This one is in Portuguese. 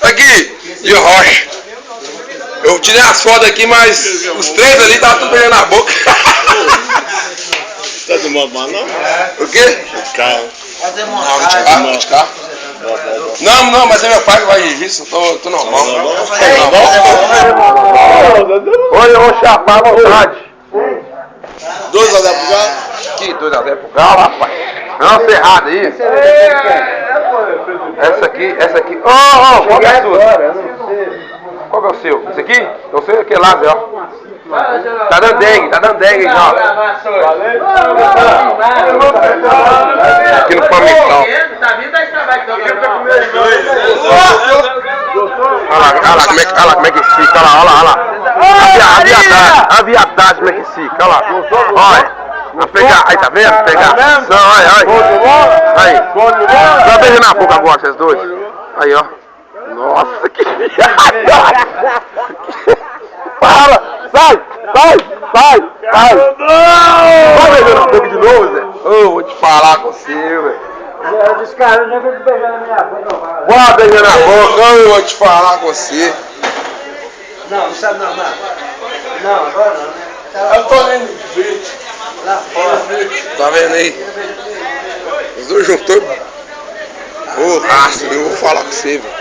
aqui, de rocha. Eu tirei as fotos aqui, mas os três ali estavam tudo beijando na boca. Tá de modo mal, não? O quê? Carro. Não, de carro. Não, mas é meu pai que vai dirigir isso, tô normal. Hoje eu vou chapar à vontade. 2 a 0 pro Galo? Que 2 a 0 pro Galo, rapaz. Não, cerrado aí. Essa aqui. Ô, qual que é a sua? Qual que é o seu? Esse aqui? Eu sei aquele lá, Zé, ó. Tá dando dengue já. Aqui no Palmeiral. Olha lá como é que fica, olha lá. A viadagem como é que fica, olha lá. Olha. Aí, tá vendo? Pegação, olha. Aí. Só beijando na boca agora, vocês dois. Aí, ó. Nossa, que viadagem. Fala! Sai! Vai beijando na boca de novo, Zé? Ô, vou te falar com você, velho. Esse cara não vai beijar na minha boca, não. Vai beijando na boca, eu vou te falar com você. Não sabe não. Não, agora não, né? Eu tô lendo vídeo. Lá fora. Tá vendo aí? Os dois juntou. Ô, raça, eu vou falar com você, velho.